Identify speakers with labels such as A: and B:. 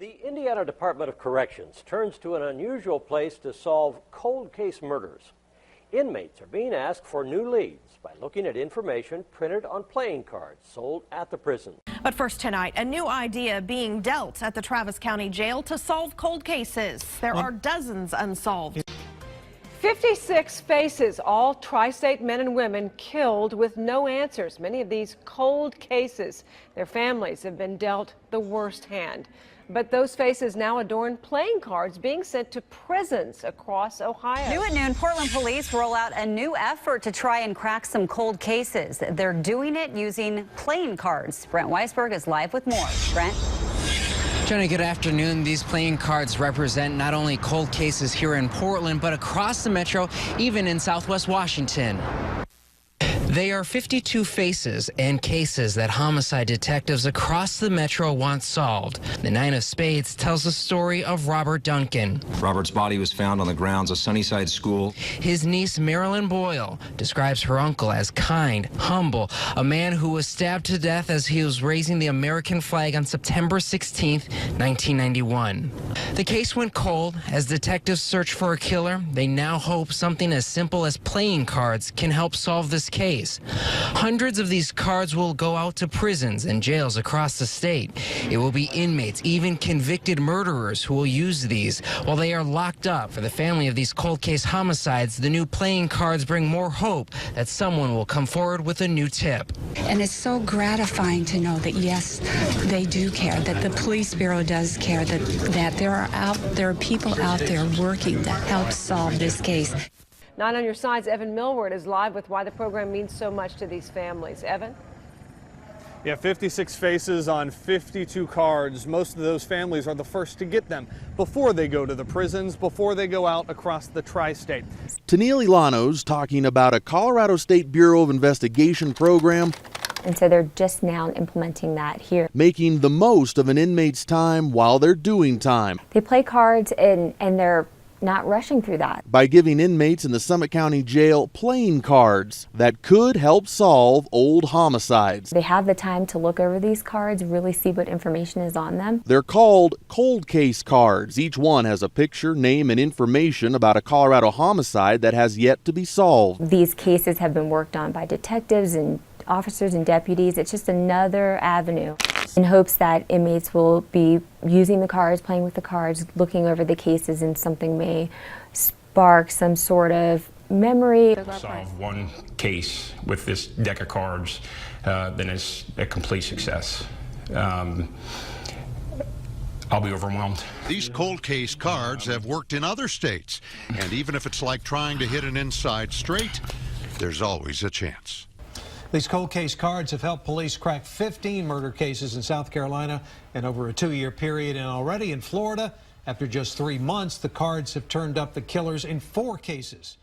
A: The Indiana Department of Corrections turns to an unusual place to solve cold case murders. Inmates are being asked for new leads by looking at information printed on playing cards sold at the prison.
B: But first tonight, a new idea being dealt at the Travis County Jail to solve cold cases. There are dozens unsolved.
C: 56 faces, all tri-state men and women killed with no answers. Many of these cold cases, their families have been dealt the worst hand. But those faces now adorn playing cards being sent to prisons across Ohio.
D: New at noon, Portland police roll out a new effort to try and crack some cold cases. They're doing it using playing cards. Brent Weisberg is live with more. Brent?
E: Jenny, good afternoon. These playing cards represent not only cold cases here in Portland, but across the metro, even in Southwest Washington. They are 52 faces and cases that homicide detectives across the metro want solved. The Nine of Spades tells the story of Robert Duncan.
F: Robert's body was found on the grounds of Sunnyside School.
E: His niece, Marilyn Boyle, describes her uncle as kind, humble, a man who was stabbed to death as he was raising the American flag on September 16, 1991. The case went cold. As detectives search for a killer, they now hope something as simple as playing cards can help solve this case. Hundreds of these cards will go out to prisons and jails across the state. It will be inmates, even convicted murderers, who will use these while they are locked up. For the family of these cold case homicides, the new playing cards bring more hope that someone will come forward with a new tip.
G: And it's so gratifying to know that, yes, they do care, that the police bureau does care, that there are people out there working to help solve this case.
C: 9 on your sides, Evan Millward is live with why the program means so much to these families. Evan?
H: Yeah, 56 faces on 52 cards. Most of those families are the first to get them before they go to the prisons, before they go out across the tri-state.
I: Tennille Llanos talking about a Colorado State Bureau of Investigation program.
J: And so they're just now implementing that here.
I: Making the most of an inmate's time while they're doing time.
J: They play cards and they're not rushing through that.
I: By giving inmates in the Summit County Jail playing cards that could help solve old homicides.
J: They have the time to look over these cards, really see what information is on them.
I: They're called cold case cards. Each one has a picture, name, and information about a Colorado homicide that has yet to be solved.
J: These cases have been worked on by detectives and officers and deputies. It's just another avenue in hopes that inmates will be using the cards, playing with the cards, looking over the cases, and something may spark some sort of memory.
K: Solve one case with this deck of cards, then it's a complete success. I'll be overwhelmed.
L: These cold case cards have worked in other states, and even if it's like trying to hit an inside straight, there's always a chance.
M: These cold case cards have helped police crack 15 murder cases in South Carolina in over a 2-year period, and already in Florida, after just 3 months, the cards have turned up the killers in 4 cases.